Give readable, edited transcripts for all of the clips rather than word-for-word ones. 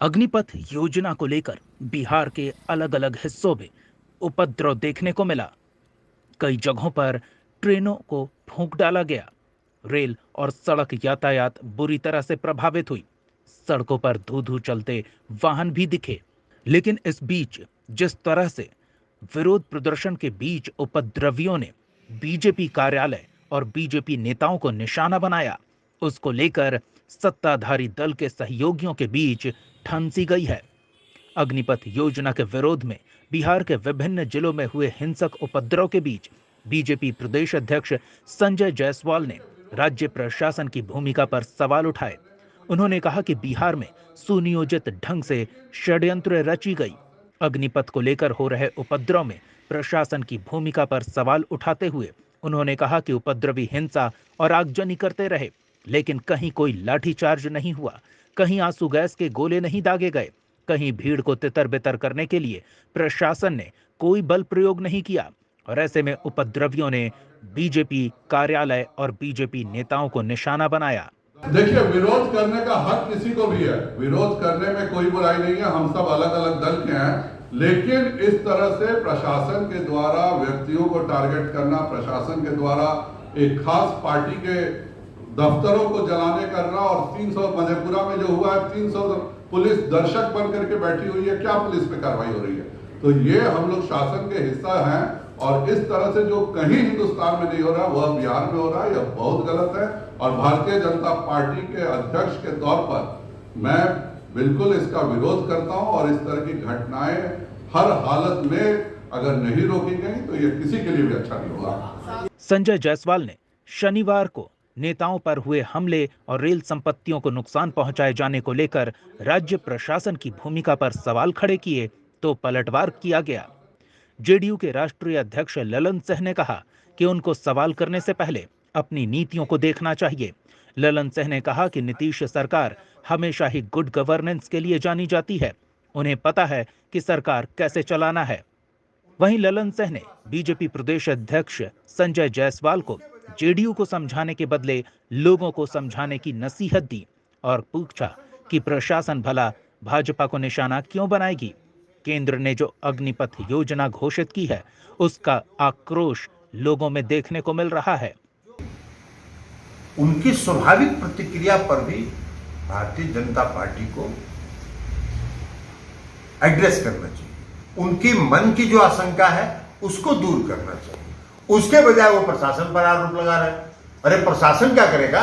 अग्निपथ योजना को लेकर बिहार के अलग अलग हिस्सों में उपद्रव देखने को मिला। कई जगहों पर ट्रेनों को फूंक डाला गया। रेल और सड़क यातायात बुरी तरह से प्रभावित हुई। सड़कों पर धू धू चलते वाहन भी दिखे। लेकिन इस बीच जिस तरह से विरोध प्रदर्शन के बीच उपद्रवियों ने बीजेपी कार्यालय और बीजेपी नेताओं को निशाना बनाया, उसको लेकर सत्ताधारी दल के सहयोगियों के बीच ठन सी गई है। अग्निपथ योजना के विरोध में बिहार के विभिन्न जिलों में हुए हिंसक उपद्रव के बीच बीजेपी प्रदेश अध्यक्ष संजय जायसवाल ने राज्य प्रशासन की भूमिका पर सवाल उठाए। उन्होंने कहा कि बिहार में सुनियोजित ढंग से षड्यंत्र रची गई। अग्निपथ को लेकर हो रहे उपद्रव में प्रशासन की भूमिका पर सवाल उठाते हुए उन्होंने कहा कि उपद्रवी हिंसा और आगजनी करते रहे, लेकिन कहीं कोई लाठीचार्ज नहीं हुआ, कहीं आंसू गैस के गोले नहीं दागे गए, कहीं भीड़ को तितर बितर करने के लिए प्रशासन ने कोई बल प्रयोग नहीं किया। और ऐसे में उपद्रवियों ने बीजेपी कार्यालय और बीजेपी नेताओं को निशाना बनाया। देखिए, विरोध करने का हक किसी को भी है, विरोध करने में कोई बुराई नहीं है। हम सब अलग अलग दल के हैं, लेकिन इस तरह से प्रशासन के द्वारा व्यक्तियों को टारगेट करना, प्रशासन के द्वारा एक खास पार्टी के दफ्तरों को जलाने करना, और 300 मधेपुरा में जो हुआ है, 300 पुलिस दर्शक बन करके बैठी हुई है, क्या पुलिस पे कार्रवाई हो रही है? तो ये हम लोग शासन के हिस्सा हैं, और इस तरह से जो कहीं हिंदुस्तान में नहीं हो रहा वह बिहार में हो रहा है। यह बहुत गलत है, और भारतीय जनता पार्टी के अध्यक्ष के तौर पर मैं बिल्कुल इसका विरोध करता हूं। और इस तरह की घटनाएं हर हालत में अगर नहीं रोकी गई तो ये किसी के लिए भी अच्छा नहीं होगा। संजय जायसवाल ने शनिवार को नेताओं पर हुए हमले और रेल संपत्तियों को नुकसान पहुंचाए जाने को लेकर राज्य प्रशासन की भूमिका पर सवाल खड़े किए तो पलटवार किया गया। जेडीयू के राष्ट्रीय अध्यक्ष ललन सिंह ने कहा कि उनको सवाल करने से पहले अपनी नीतियों को देखना चाहिए। ललन सिंह ने कहा कि नीतीश सरकार हमेशा ही गुड गवर्नेंस के लिए जानी जाती है, उन्हें पता है कि सरकार कैसे चलाना है। वहीं ललन सिंह ने बीजेपी प्रदेश अध्यक्ष संजय जायसवाल को जेडीयू को समझाने के बदले लोगों को समझाने की नसीहत दी और पूछा कि प्रशासन भला भाजपा को निशाना क्यों बनाएगी। केंद्र ने जो अग्निपथ योजना घोषित की है, उसका आक्रोश लोगों में देखने को मिल रहा है। उनकी स्वाभाविक प्रतिक्रिया पर भी भारतीय जनता पार्टी को एड्रेस करना चाहिए। उनकी मन की जो आशंका है उसको दूर करना चाहिए। उसके बजाय वो प्रशासन पर आरोप लगा रहे हैं। अरे प्रशासन क्या करेगा?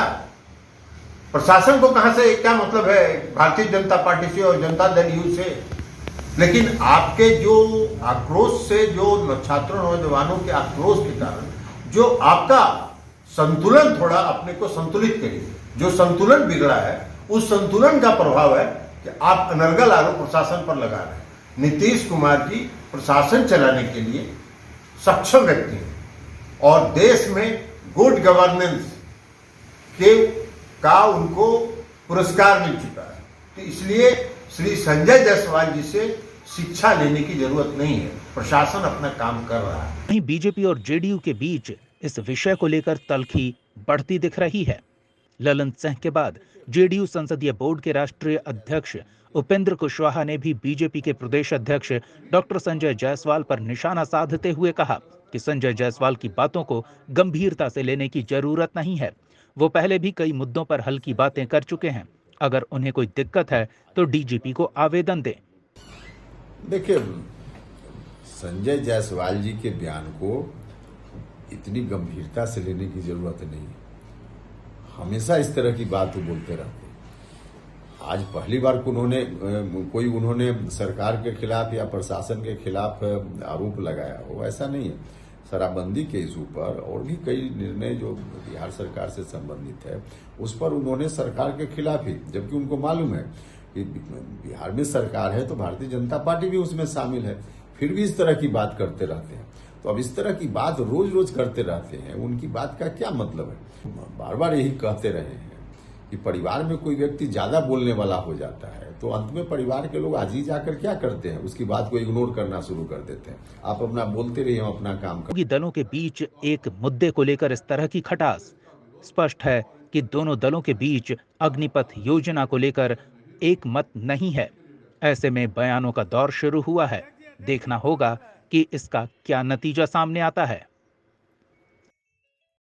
प्रशासन को कहां से क्या मतलब है भारतीय जनता पार्टी से और जनता दल यू से? लेकिन आपके जो आक्रोश से, जो छात्रों नौजवानों के आक्रोश के कारण जो आपका संतुलन, थोड़ा अपने को संतुलित करिए, जो संतुलन बिगड़ा है उस संतुलन का प्रभाव है कि आप अनर्गल आरोप प्रशासन पर लगा रहे हैं। नीतीश कुमार जी प्रशासन चलाने के लिए सक्षम व्यक्ति हैं और देश में गुड गवर्नेंस का उनको पुरस्कार मिल चुका है। तो इसलिए श्री संजय जायसवाल जी से शिक्षा लेने की जरूरत नहीं है, प्रशासन अपना काम कर रहा है। वहीं बीजेपी और जेडीयू के बीच इस विषय को लेकर तल्खी बढ़ती दिख रही है। ललन सिंह के बाद जेडीयू संसदीय बोर्ड के राष्ट्रीय अध्यक्ष उपेंद्र कुशवाहा ने भी बीजेपी के प्रदेश अध्यक्ष डॉक्टर संजय जायसवाल पर निशाना साधते हुए कहा कि संजय जायसवाल की बातों को गंभीरता से लेने की जरूरत नहीं है। वो पहले भी कई मुद्दों पर हल्की बातें कर चुके हैं। अगर उन्हें कोई दिक्कत है तो डीजीपी को आवेदन दें। देखिए, संजय जायसवाल जी के बयान को इतनी गंभीरता से लेने की जरूरत नहीं। हमेशा इस तरह की बात वो बोलते रहते। आज पहली बार उन्होंने सरकार के खिलाफ या प्रशासन के खिलाफ आरोप लगाया हो, ऐसा नहीं है। शराबबंदी के इशू पर और भी कई निर्णय जो बिहार सरकार से संबंधित है उस पर उन्होंने सरकार के खिलाफ ही, जबकि उनको मालूम है कि बिहार में सरकार है तो भारतीय जनता पार्टी भी उसमें शामिल है, फिर भी इस तरह की बात करते रहते हैं। तो अब इस तरह की बात रोज रोज करते रहते हैं, उनकी बात का क्या मतलब है? बार बार यही कहते रहे हैं कि परिवार में कोई व्यक्ति ज्यादा बोलने वाला हो जाता है तो अंत में परिवार के लोग आज ही जाकर क्या करते हैं, उसकी बात को इग्नोर करना शुरू कर देते हैं। आप अपना बोलते रहिए, हम अपना काम करें। दलों के बीच एक मुद्दे को लेकर इस तरह की खटास स्पष्ट है कि दोनों दलों के बीच अग्निपथ योजना को लेकर एक मत नहीं है। ऐसे में बयानों का दौर शुरू हुआ है। देखना होगा कि इसका क्या नतीजा सामने आता है।